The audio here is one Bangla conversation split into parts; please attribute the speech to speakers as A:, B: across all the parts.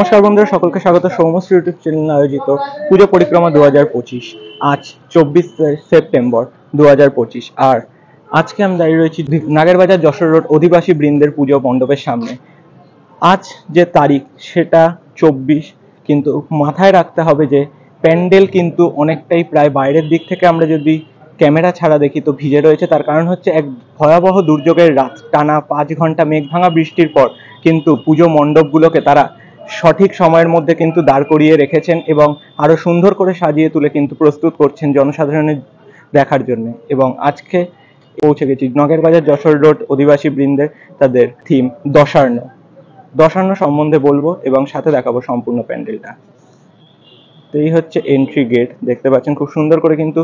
A: নমস্কার বন্ধুরা, সকলকে স্বাগত সৌমশ্রী ইউটিউব চ্যানেল আয়োজিত পুজো পরিক্রমা 2025। আজ 24 সেপ্টেম্বর 2025। আর আজকে আমি দাঁড়িয়ে রয়েছি নাগেরবাজার যশোর রোড অধিবাসী বৃন্দের পুজো মণ্ডপের সামনে। আজ যে তারিখ সেটা 24, কিন্তু মাথায় রাখতে হবে যে প্যান্ডেল কিন্তু অনেকটাই প্রায় বাইরের দিক থেকে আমরা যদি ক্যামেরা ছাড়া দেখি তো ভিজে রয়েছে। তার কারণ হচ্ছে এক ভয়াবহ দুর্যোগের রাত, টানা 5 ঘন্টা মেঘ ভাঙা বৃষ্টির পর কিন্তু পুজো মণ্ডপগুলোকে তারা সঠিক সময়ের মধ্যে কিন্তু দাঁড় করিয়ে রেখেছেন এবং আরো সুন্দর করে সাজিয়ে তুলে কিন্তু প্রস্তুত করছেন জনসাধারণের দেখার জন্য। এবং আজকে পৌঁছে গেছি নাগেরবাজার যশোর রোড অধিবাসী বৃন্দের তাদের থিম দশান্ন সম্বন্ধে বলবো এবং সাথে দেখাবো সম্পূর্ণ প্যান্ডেলটা। তো এই হচ্ছে এন্ট্রি গেট, দেখতে পাচ্ছেন খুব সুন্দর করে কিন্তু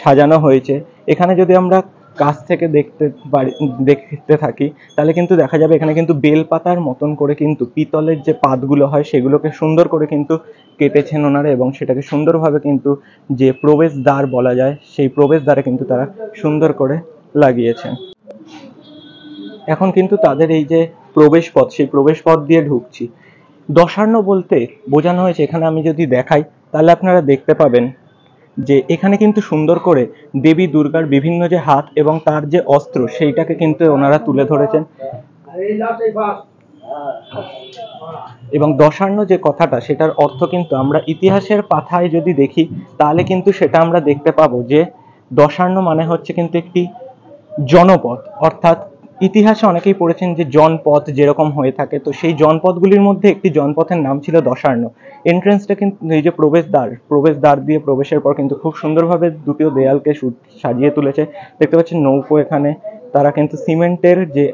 A: সাজানো হয়েছে। এখানে যদি আমরা কাছ থেকে দেখতে থাকি তাহলে কিন্তু দেখা যাবে এখানে কিন্তু বেলপাতার মতন করে কিন্তু পিতলের যে পাতগুলো হয় সেগুলোকে সুন্দর করে কিন্তু কেটেছেন ওনারা এবং সেটাকে সুন্দরভাবে কিন্তু যে প্রবেশদ্বার বলা যায় সেই প্রবেশদ্বারে কিন্তু তারা সুন্দর করে লাগিয়েছেন। এখন কিন্তু তাদের এই যে প্রবেশ পথ, সেই প্রবেশ পথ দিয়ে ঢুকছি। দশান্ন বলতে বোঝানো হয়েছে, এখানে আমি যদি দেখাই তাহলে আপনারা দেখতে পাবেন যে এখানে কিন্তু সুন্দর করে দেবী দুর্গার বিভিন্ন যে হাত এবং তার যে অস্ত্র সেইটাকে কিন্তু ওনারা তুলে ধরেছেন। এবং দশান্ন যে কথাটা সেটার অর্থ কিন্তু আমরা ইতিহাসের পাতায় যদি দেখি তাহলে কিন্তু সেটা আমরা দেখতে পাবো যে দশান্ন মানে হচ্ছে কিন্তু একটি জনপদ, অর্থাৎ ইতিহাসে অনেকেই পড়েছেন যে জনপথ যেরকম হয়ে থাকে, তো সেই জনপথগুলির মধ্যে একটি জনপথের নাম ছিল দশান্ন। এন্ট্রেন্সটা কিন্তু এই যে প্রবেশদ্বার দিয়ে প্রবেশের পর কিন্তু খুব সুন্দরভাবে দুটো দেয়ালকে সাজিয়ে তুলেছে। দেখতে পাচ্ছেন নৌকো, এখানে তারা কিন্তু সিমেন্টের যে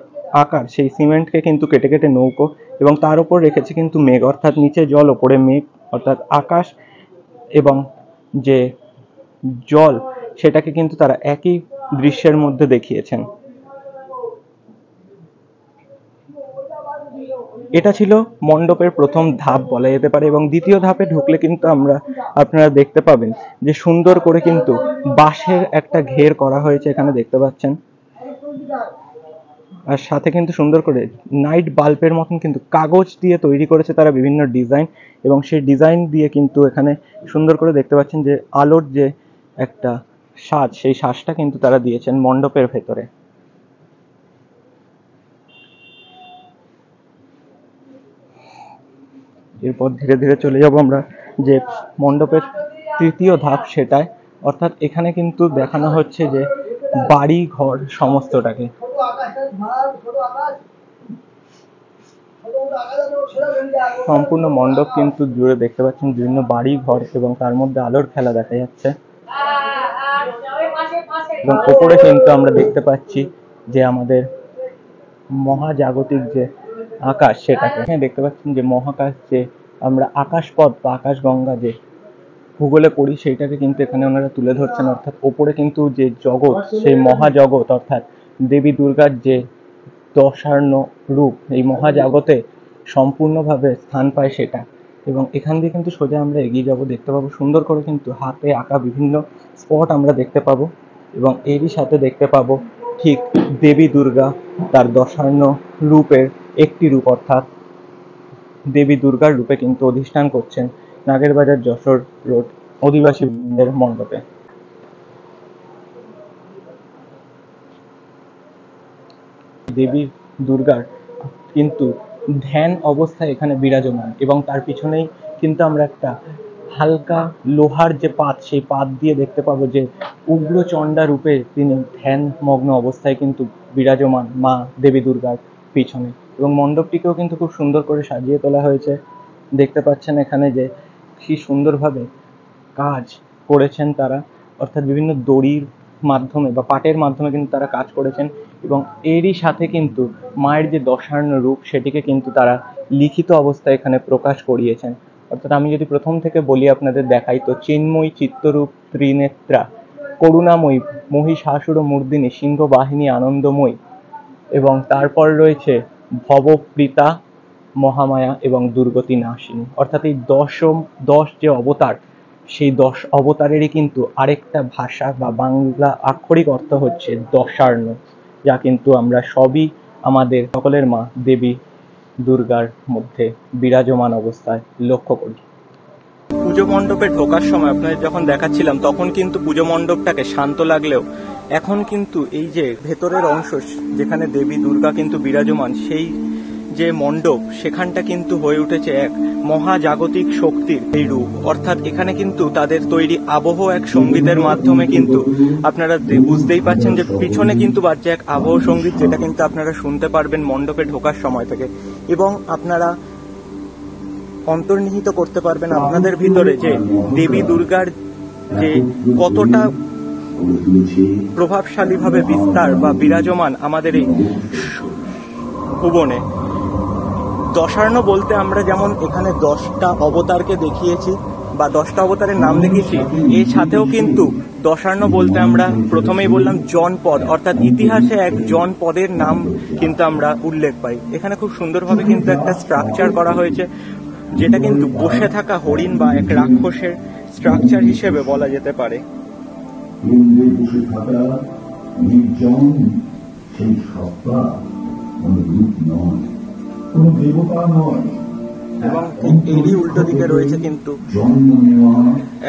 A: আকার সেই সিমেন্টকে কিন্তু কেটে কেটে নৌকো এবং তার উপর রেখেছে কিন্তু মেঘ, অর্থাৎ নিচে জল ওপরে মেঘ, অর্থাৎ আকাশ এবং যে জল সেটাকে কিন্তু তারা একই দৃশ্যের মধ্যে দেখিয়েছেন। এটা ছিল মণ্ডপের প্রথম ধাপ বলা যেতে পারে এবং দ্বিতীয় ধাপে ঢুকলে কিন্তু আপনারা দেখতে পাবেন যে সুন্দর করে কিন্তু বাঁশের একটা ঘের করা হয়েছে, এখানে দেখতে পাচ্ছেন। আর সাথে কিন্তু সুন্দর করে নাইট বাল্বের মতন কিন্তু কাগজ দিয়ে তৈরি করেছে তারা বিভিন্ন ডিজাইন, এবং সেই ডিজাইন দিয়ে কিন্তু এখানে সুন্দর করে দেখতে পাচ্ছেন যে আলোর যে একটা সাজ, সেই সাজটা কিন্তু তারা দিয়েছেন মণ্ডপের ভেতরে। এরপর ধীরে ধীরে চলে যাব আমরা যে মণ্ডপের তৃতীয় ধাপ সেটায়, অর্থাৎ এখানে কিন্তু দেখানো হচ্ছে যে বাড়ি ঘর সমস্তটাকে। সম্পূর্ণ মণ্ডপ কিন্তু জুড়ে দেখতে পাচ্ছেন বিভিন্ন বাড়ি ঘর এবং তার মধ্যে আলোর খেলা দেখা যাচ্ছে। এবং উপরে কিন্তু আমরা দেখতে পাচ্ছি যে আমাদের মহাজাগতিক যে আকাশ সেটাকে দেখতে পাচ্ছেন যে মহাকাশ, যে আমরা আকাশপথ বা আকাশগঙ্গা যে ভূগোলে পড়ি সেইটাকে কিন্তু এখানে ওনারা তুলে ধরছেন। অর্থাৎ ওপরে কিন্তু যে জগৎ, সেই মহাজগৎ অর্থাৎ দেবী দুর্গার যে দশান্ন রূপ এই মহাজগতে সম্পূর্ণভাবে স্থান পায় সেটা। এবং এখান দিয়ে কিন্তু সোজা আমরা এগিয়ে যাব, দেখতে পাবো সুন্দর করে কিন্তু হাতে আঁকা বিভিন্ন স্পট আমরা দেখতে পাবো এবং এরই সাথে দেখতে পাবো ঠিক দেবী দুর্গা তার দশান্ন রূপের একটি রূপ, অর্থাৎ দেবী দুর্গার রূপে কিন্তু অধিষ্ঠান করছেন নাগেরবাজার যশোর রোড অধিবাসী বৃন্দের মণ্ডপে। দেবী দুর্গার কিন্তু ধ্যান অবস্থায় এখানে বিরাজমান এবং তার পিছনেই কিন্তু আমরা একটা হালকা লোহার যে পাত, সেই পাত দিয়ে দেখতে পাবো যে উগ্রচণ্ডা রূপে তিনি ধ্যান মগ্ন অবস্থায় কিন্তু বিরাজমান মা দেবী দুর্গার পিছনে। এবং মণ্ডপটিকেও কিন্তু খুব সুন্দর করে সাজিয়ে তোলা হয়েছে, দেখতে পাচ্ছেন এখানে যে কি সুন্দরভাবে কাজ করেছেন তারা, অর্থাৎ বিভিন্ন দড়ির মাধ্যমে বা পাটের মাধ্যমে কিন্তু তারা কাজ করেছেন। এবং এরই সাথে কিন্তু মায়ের যে দশান্ন রূপ সেটিকে কিন্তু তারা লিখিত অবস্থায় এখানে প্রকাশ করিয়েছেন। অর্থাৎ আমি যদি প্রথম থেকে বলি আপনাদের দেখাই, তো চিন্ময়ী চিত্তরূপ ত্রিনেত্রা করুণাময়ী মহিষাসুর মূর্দিনী সিংহ বাহিনী আনন্দময়ী, এবং তারপর রয়েছে ভবপ্রীতা মহামায়া এবং দুর্গতি নাশিনী। অর্থাৎ এই 10 যে অবতার, সেই 10 অবতারেরই কিন্তু আরেকটা ভাষা বা বাংলা আক্ষরিক অর্থ হচ্ছে দশার্ণ, যা কিন্তু আমরা সবই আমাদের সকলের মা দেবী দুর্গার মধ্যে বিরাজমান অবস্থায় লক্ষ্য করি। পুজো মণ্ডপে ঢোকার সময় আপনাদের যখন দেখাচ্ছিলাম তখন কিন্তু পুজো মণ্ডপটাকে শান্ত লাগলেও এখন কিন্তু এই যে ভেতরের অংশ যেখানে দেবী দুর্গা কিন্তু বিরাজমান, সেই যে মণ্ডপ সেখানটা কিন্তু হয়ে উঠেছে এক মহাজাগতিক শক্তির এই রূপ। অর্থাৎ এখানে কিন্তু তাদের তৈরি আবহ এক সঙ্গীতের মাধ্যমে কিন্তু আপনারা বুঝতেই পাচ্ছেন যে পিছনে কিন্তু বাজছে এক আবহ সঙ্গীত, যেটা কিন্তু আপনারা শুনতে পারবেন মণ্ডপে ঢোকার সময় থেকে, এবং আপনারা অন্তর্নিহিত করতে পারবেন আপনাদের ভিতরে যে দেবী দুর্গার যে কতটা প্রভাবশালীভাবে বিস্তার বা বিরাজমান আমাদের এই ভুবনে। দশার্ণ বলতে আমরা যেমন এখানে 10টা অবতারকে দেখিয়েছি বা 10টা অবতারের নাম দেখিয়েছি, এর সাথেও কিন্তু দশার্ণ বলতে আমরা প্রথমেই বললাম জনপদ, অর্থাৎ ইতিহাসে এক জনপদের নাম কিন্তু আমরা উল্লেখ পাই। এখানে খুব সুন্দরভাবে কিন্তু একটা স্ট্রাকচার করা হয়েছে, যেটা কিন্তু বসে থাকা হরিণ বা এক রাক্ষসের স্ট্রাকচার হিসেবে বলা যেতে পারে। এবং এরই উল্টো দিকে রয়েছে কিন্তু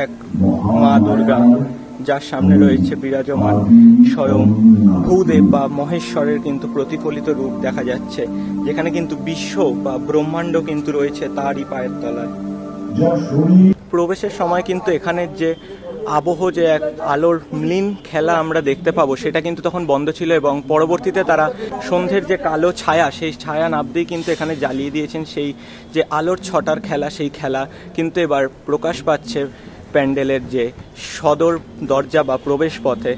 A: এক মা দুর্গা, যার সামনে রয়েছে বিরাজমান স্বয়ং ভূদেব বা মহেশ্বরের কিন্তু প্রতিফলিত রূপ দেখা যাচ্ছে, যেখানে কিন্তু বিশ্ব বা ব্রহ্মাণ্ড কিন্তু রয়েছে তারই পায়ের তলায়। প্রবেশের সময় কিন্তু এখানের যে আবহ যে এক আলোর ম্লিন খেলা আমরা দেখতে পাবো সেটা কিন্তু তখন বন্ধ ছিল, এবং পরবর্তীতে তারা সন্ধ্যের যে কালো ছায়া, সেই ছায়া নাবতেই কিন্তু এখানে জ্বালিয়ে দিয়েছেন সেই যে আলোর ছটার খেলা, সেই খেলা কিন্তু এবার প্রকাশ পাচ্ছে প্যান্ডেলের যে সদর দরজা বা প্রবেশ পথে।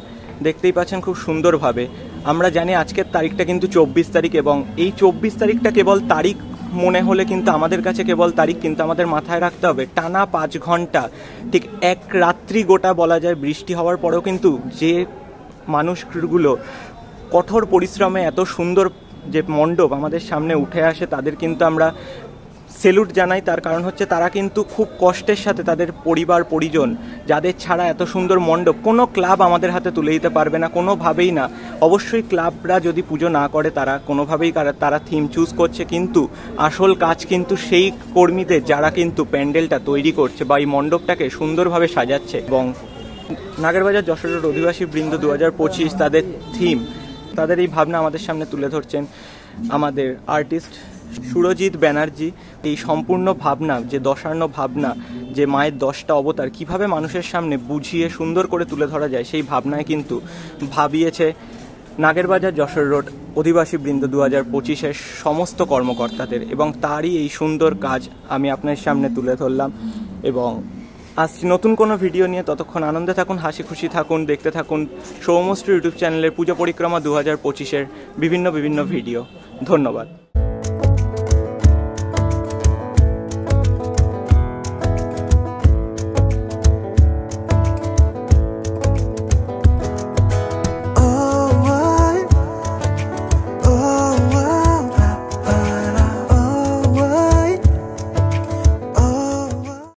A: দেখতেই পাচ্ছেন খুব সুন্দরভাবে। আমরা জানি আজকের তারিখটা কিন্তু 24 তারিখ, এবং এই 24 তারিখটা কেবল তারিখ মনে হলে কিন্তু আমাদের কাছে কেবল তারিখ, কিন্তু আমাদের মাথায় রাখতে হবে টানা 5 ঘন্টা, ঠিক এক রাত্রি গোটা বলা যায় বৃষ্টি হওয়ার পরেও কিন্তু যে মানুষগুলো কঠোর পরিশ্রমে এত সুন্দর যে মণ্ডপ আমাদের সামনে উঠে আসে, তাদের কিন্তু আমরা সেলুট জানাই। তার কারণ হচ্ছে তারা কিন্তু খুব কষ্টের সাথে তাদের পরিবার পরিজন, যাদের ছাড়া এত সুন্দর মণ্ডপ কোনো ক্লাব আমাদের হাতে তুলে দিতে পারবে না, কোনোভাবেই না। অবশ্যই ক্লাবরা যদি পুজো না করে তারা কোনোভাবেই তারা থিম চুজ করছে, কিন্তু আসল কাজ কিন্তু সেই কর্মীদের, যারা কিন্তু প্যান্ডেলটা তৈরি করছে বা এই মণ্ডপটাকে সুন্দরভাবে সাজাচ্ছে। এবং নাগেরবাজার যশোরের অধিবাসী বৃন্দ 2025 তাদের থিম, তাদের এই ভাবনা আমাদের সামনে তুলে ধরছেন আমাদের আর্টিস্ট সুরজিৎ ব্যানার্জি। এই সম্পূর্ণ ভাবনা যে দশার্ণ ভাবনা, যে মায়ের 10টা অবতার কিভাবে মানুষের সামনে বুঝিয়ে সুন্দর করে তুলে ধরা যায়, সেই ভাবনায় কিন্তু ভাবিয়েছে নাগেরবাজার যশোর রোড অধিবাসী বৃন্দ 2025-এর সমস্ত কর্মকর্তাদের, এবং তারই এই সুন্দর কাজ আমি আপনার সামনে তুলে ধরলাম। এবং আসছি নতুন কোনো ভিডিও নিয়ে, ততক্ষণ আনন্দে থাকুন, হাসি খুশি থাকুন, দেখতে থাকুন সৌমশ্রী ইউটিউব চ্যানেলের পুজো পরিক্রমা 2025-এর বিভিন্ন ভিডিও। ধন্যবাদ।